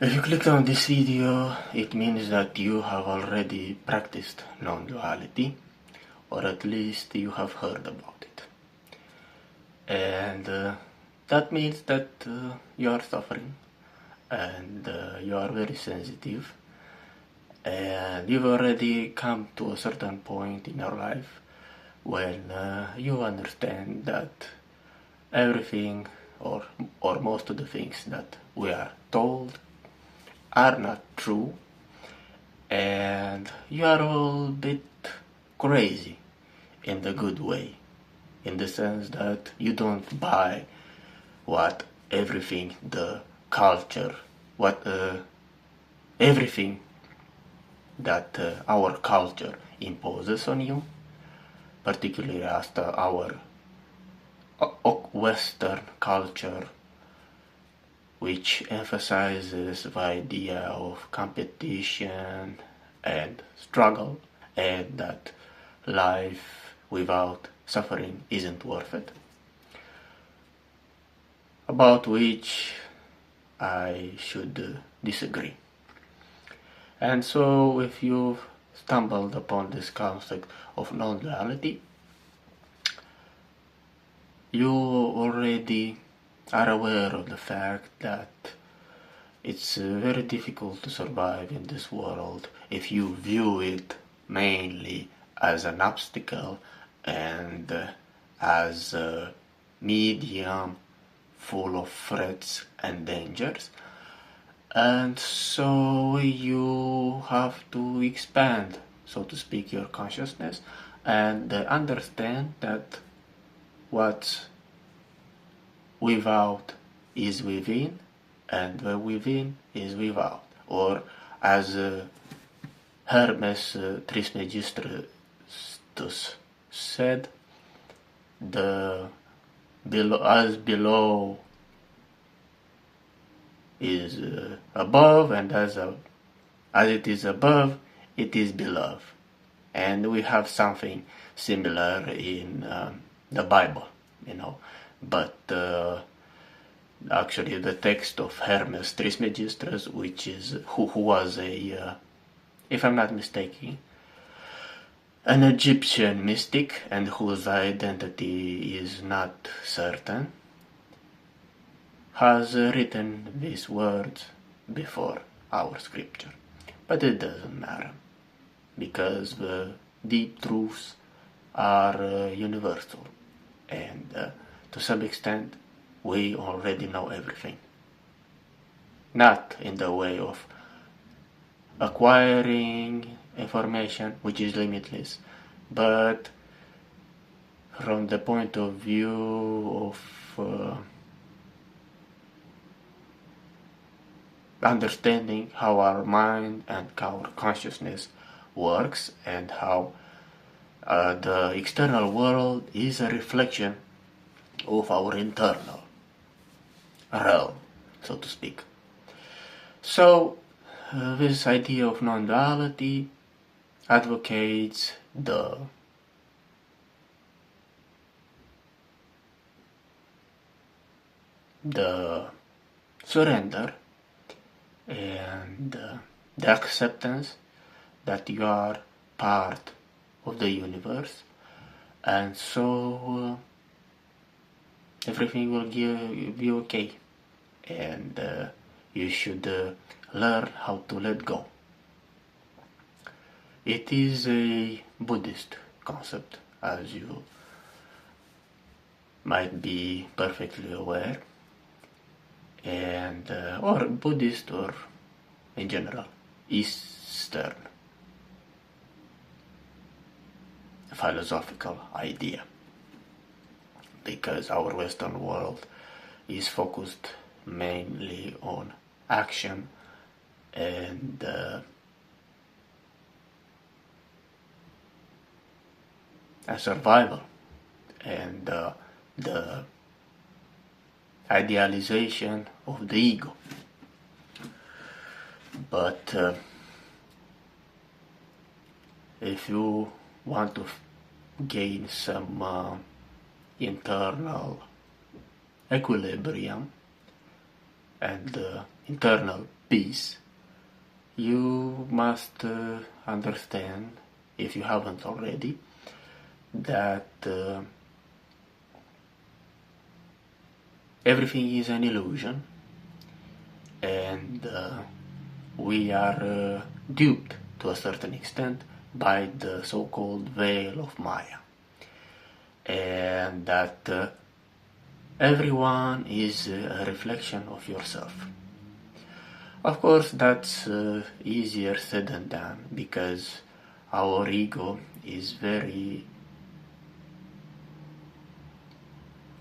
If you clicked on this video, it means that you have already practiced non-duality, or at least you have heard about it. And that means that you are suffering, and you are very sensitive, and you've already come to a certain point in your life when you understand that everything or most of the things that we are told are not true, and you are all a bit crazy in the good way, in the sense that you don't buy what everything the culture, everything that our culture imposes on you, particularly as our Western culture, which emphasizes the idea of competition and struggle, and that life without suffering isn't worth it, about which I should disagree. And so if you've stumbled upon this concept of non-duality, you already are aware of the fact that it's very difficult to survive in this world if you view it mainly as an obstacle and as a medium full of threats and dangers. And so you have to expand, so to speak, your consciousness and understand that what's without is within, and the within is without. Or as Hermes Trismegistus said, the below is above, and as it is above, it is below. And we have something similar in the Bible, but actually the text of Hermes Trismegistus, which is who was a, if I'm not mistaken, an Egyptian mystic, and whose identity is not certain, has written these words before our scripture. But it doesn't matter, because the deep truths are universal, and to some extent we already know everything. Not in the way of acquiring information, which is limitless, but from the point of view of understanding how our mind and our consciousness works, and how the external world is a reflection of our internal realm, so to speak. So this idea of non-duality advocates the surrender and the acceptance that you are part of the universe, and so everything will be okay, and you should learn how to let go. It is a Buddhist concept, as you might be perfectly aware, and or Buddhist, or in general Eastern philosophical idea, because our Western world is focused mainly on action and survival, and the idealization of the ego. But if you want to gain some internal equilibrium and internal peace, you must understand, if you haven't already, that everything is an illusion, and we are duped to a certain extent by the so-called veil of Maya, and that everyone is a reflection of yourself. Of course, that's easier said than done, because our ego is very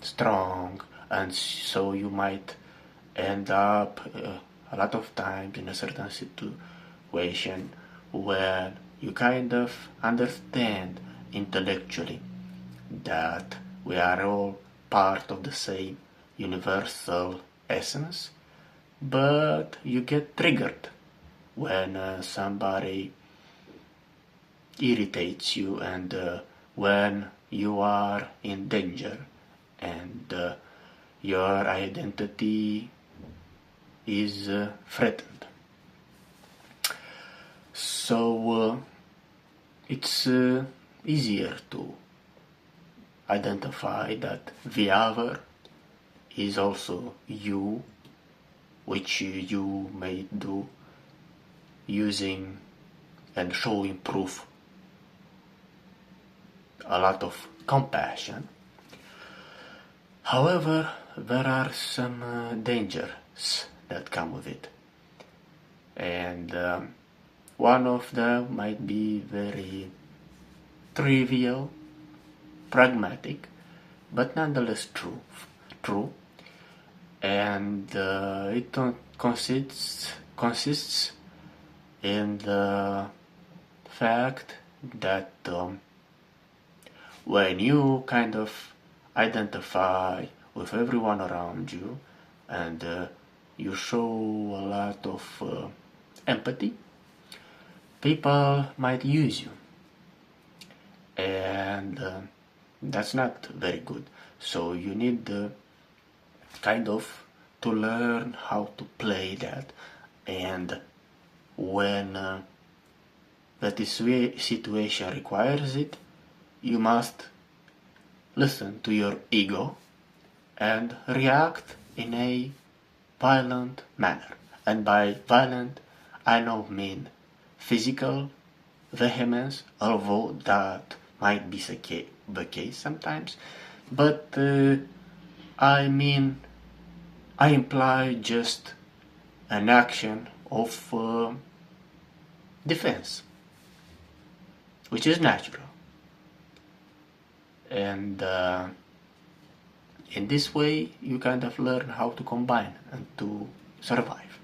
strong, and so you might end up a lot of times in a certain situation where you kind of understand intellectually that we are all part of the same universal essence, but you get triggered when somebody irritates you, and when you are in danger, and your identity is threatened. So it's easier to identify that the other is also you, which you may do using and showing proof a lot of compassion. However, there are some dangers that come with it, and one of them might be very trivial, pragmatic, but nonetheless true, and it consists in the fact that when you kind of identify with everyone around you, and you show a lot of empathy, people might use you, and that's not very good. So you need kind of to learn how to play that, and when that situation requires it, you must listen to your ego and react in a violent manner. And by violent, I don't mean physical vehemence, although that might be the case sometimes, but I imply just an action of defense, which is natural. And in this way, you kind of learn how to combine and to survive.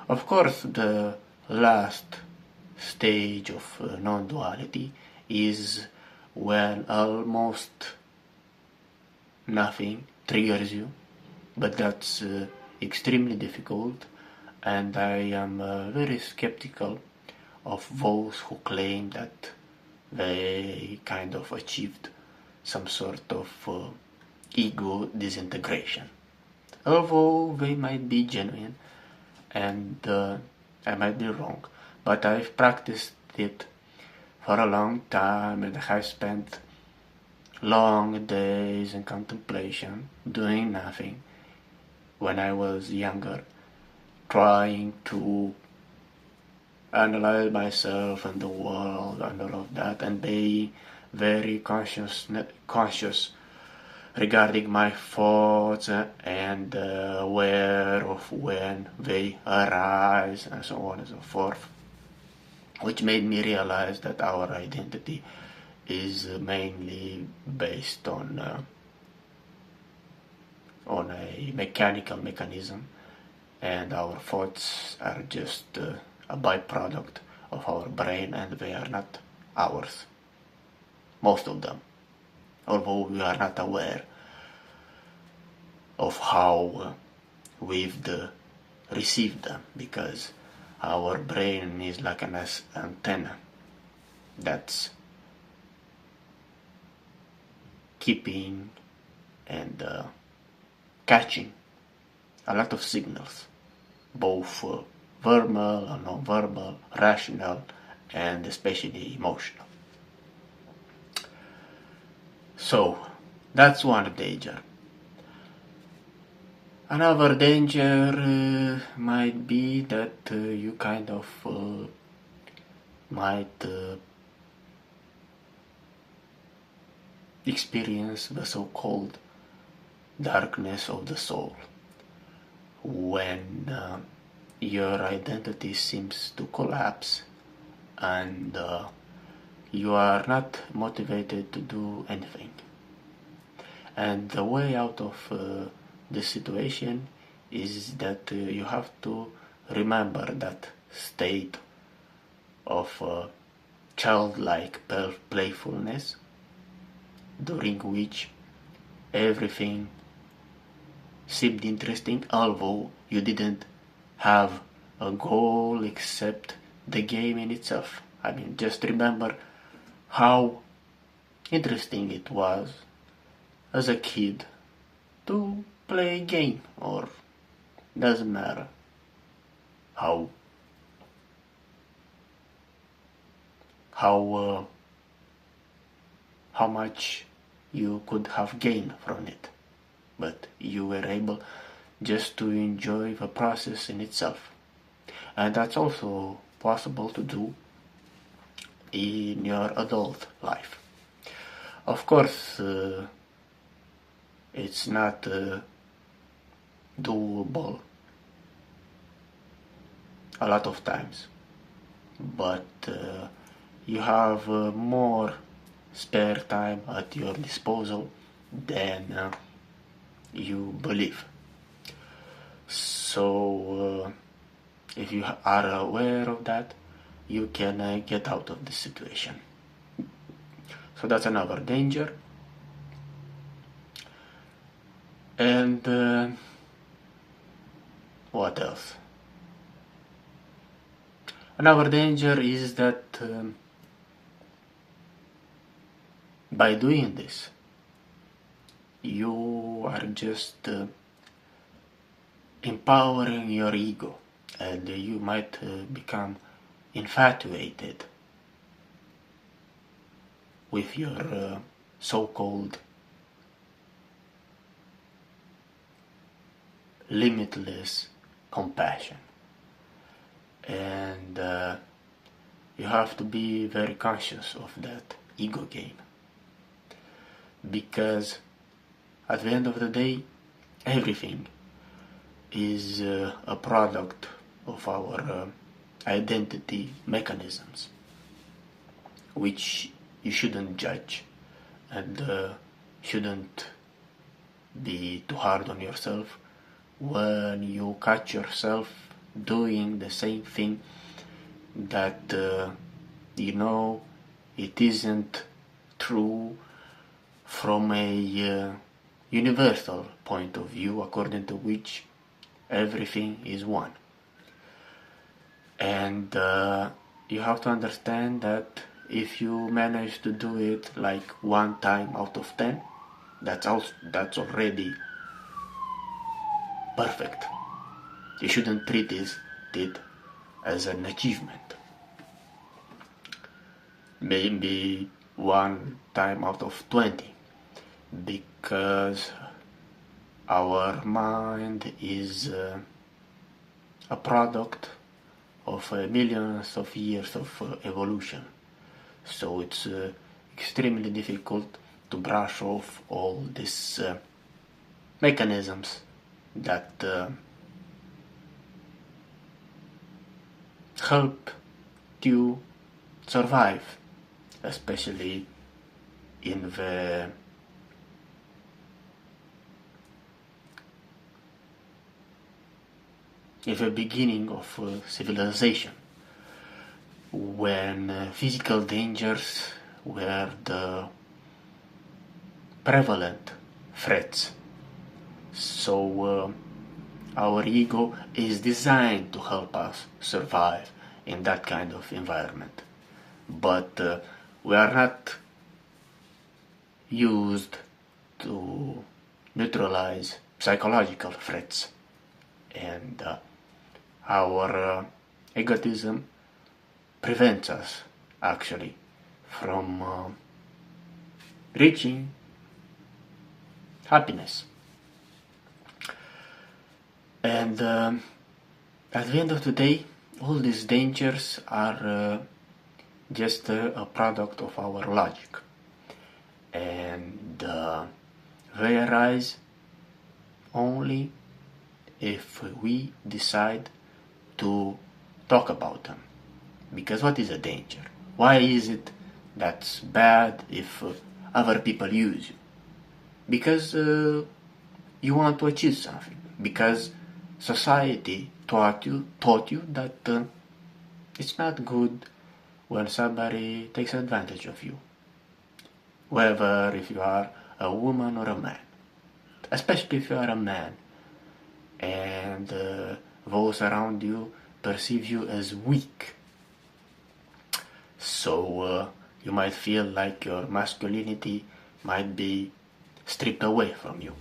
Of course, the last stage of non-duality is when almost nothing triggers you, but that's extremely difficult, and I am very skeptical of those who claim that they kind of achieved some sort of ego disintegration. Although they might be genuine, and I might be wrong, but I've practiced it for a long time, and I've spent long days in contemplation, doing nothing, when I was younger, trying to analyze myself and the world and all of that, and be very conscious regarding my thoughts and where of when they arise, and so on and so forth, which made me realize that our identity is mainly based on a mechanical mechanism, and our thoughts are just a byproduct of our brain, and they are not ours, most of them, although we are not aware of how we've received them, because our brain is like an antenna that's keeping and catching a lot of signals both verbal or non-verbal, rational, and especially emotional. So that's one danger. Another danger might be that you kind of might experience the so-called darkness of the soul, when your identity seems to collapse and you are not motivated to do anything. And the way out of this situation is that you have to remember that state of childlike playfulness during which everything seemed interesting, although you didn't have a goal except the game in itself. I mean, just remember how interesting it was as a kid to play a game, or doesn't matter how much you could have gained from it, but you were able just to enjoy the process in itself. And that's also possible to do in your adult life. Of course, it's not doable a lot of times, but you have more spare time at your disposal than you believe. So if you are aware of that, you can get out of this situation. So that's another danger. And what else? Another danger is that by doing this, you are just empowering your ego, and you might become infatuated with your so-called limitless compassion. And you have to be very conscious of that ego game, because at the end of the day, everything is a product of our identity mechanisms, which you shouldn't judge, and shouldn't be too hard on yourself when you catch yourself doing the same thing that you know it isn't true from a universal point of view, according to which everything is one. And you have to understand that if you manage to do it like 1 time out of 10, that's already perfect. You shouldn't treat it as an achievement. Maybe 1 time out of 20, because our mind is a product of millions of years of evolution. So it's extremely difficult to brush off all these mechanisms that help you survive, especially in the beginning of civilization, when physical dangers were the prevalent threats. So our ego is designed to help us survive in that kind of environment, but we are not used to neutralize psychological threats, and our egotism prevents us actually from reaching happiness. And at the end of the day, all these dangers are just a product of our logic, and they arise only if we decide to talk about them. Because what is a danger? Why is it that's bad if other people use you? Because you want to achieve something. Because society taught you that it's not good when somebody takes advantage of you, whether if you are a woman or a man, especially if you are a man and those around you perceive you as weak. So you might feel like your masculinity might be stripped away from you.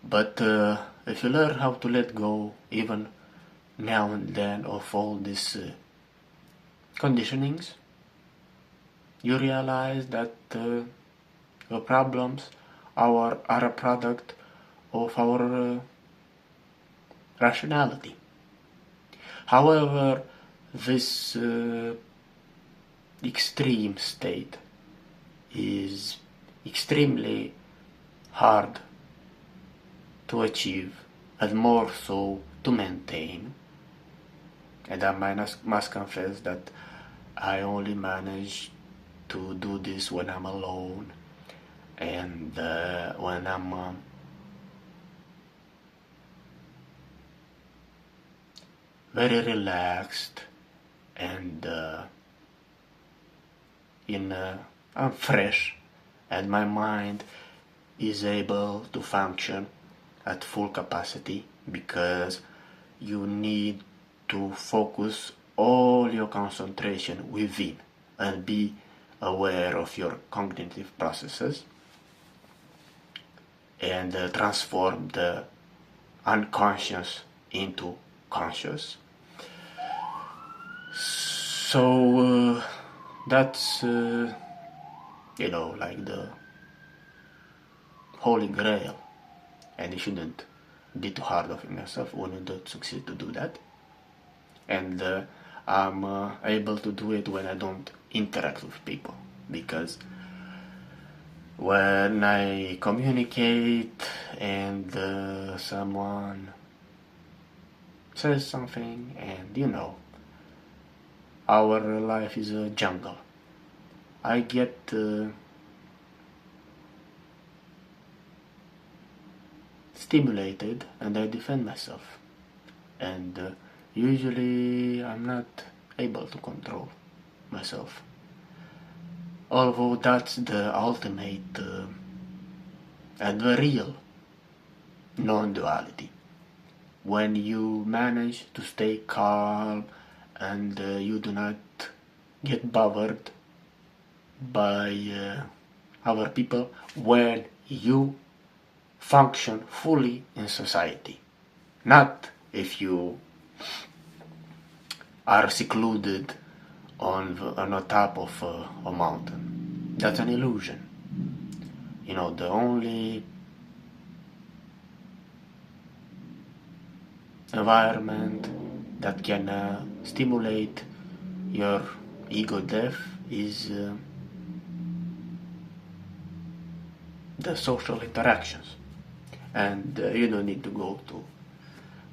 But if you learn how to let go even now and then of all these conditionings, you realize that the problems are a product of our rationality. However, this extreme state is extremely hard to achieve and more so to maintain, and I must confess that I only manage to do this when I'm alone and when I'm very relaxed and I'm fresh and my mind is able to function at full capacity, because you need to focus all your concentration within and be aware of your cognitive processes and transform the unconscious into conscious. So that's like the holy grail, and you shouldn't be too hard on yourself when you don't succeed to do that. And I'm able to do it when I don't interact with people, because when I communicate and someone says something, and our life is a jungle, I get stimulated and I defend myself, and usually I'm not able to control myself, although that's the ultimate and the real non-duality, when you manage to stay calm and you do not get bothered by other people, when you function fully in society, not if you are secluded on the top of a mountain. That's an illusion. The only environment that can stimulate your ego death is the social interactions, and you don't need to go to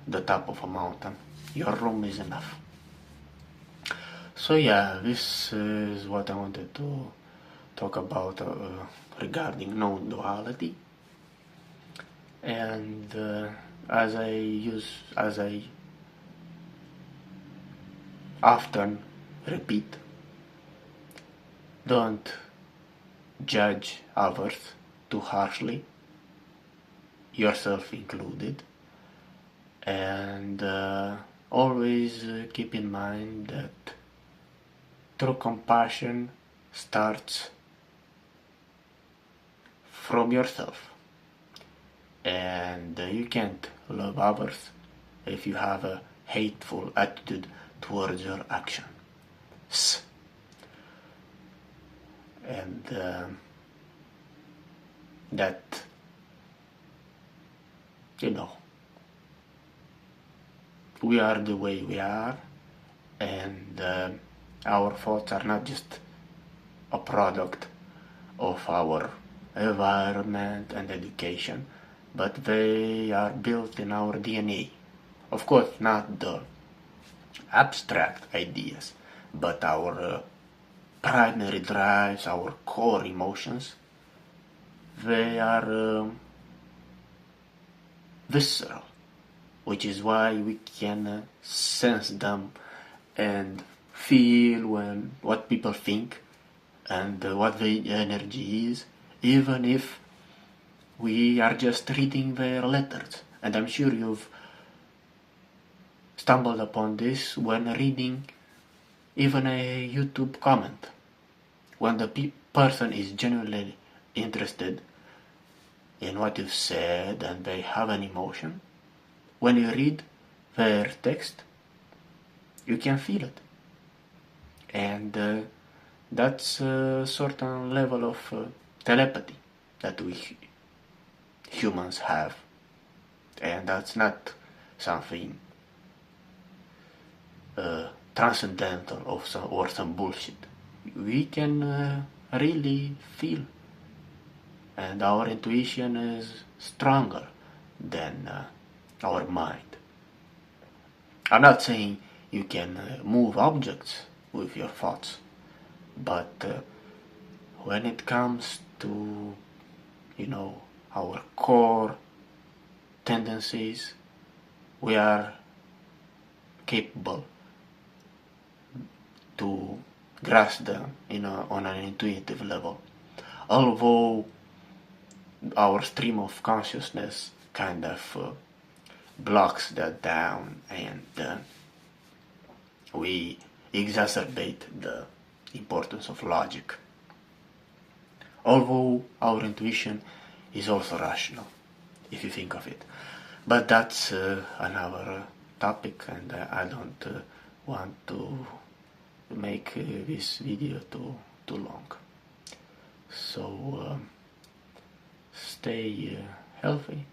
the top of a mountain. Your room is enough. So yeah, this is what I wanted to talk about regarding non-duality, and as I often repeat, don't judge others too harshly, yourself included, and always keep in mind that true compassion starts from yourself, and you can't love others if you have a hateful attitude towards your actions. And that, you know, we are the way we are, and our thoughts are not just a product of our environment and education, but they are built in our DNA. Of course, not the abstract ideas, but our primary drives, our core emotions, they are visceral, which is why we can sense them and feel what people think and what the energy is, even if we are just reading their letters. And I'm sure you've stumbled upon this when reading even a YouTube comment. When the person is genuinely interested in what you've said and they have an emotion, when you read their text, you can feel it. And that's a certain level of telepathy that we humans have. And that's not something transcendental or some bullshit. We can really feel, and our intuition is stronger than our mind. I'm not saying you can move objects with your thoughts, but when it comes to, our core tendencies, we are capable to grasp them on an intuitive level. Although our stream of consciousness kind of blocks that down, and we exacerbate the importance of logic. Although our intuition is also rational, if you think of it. But that's another topic, and I don't want to make this video too long. So stay healthy.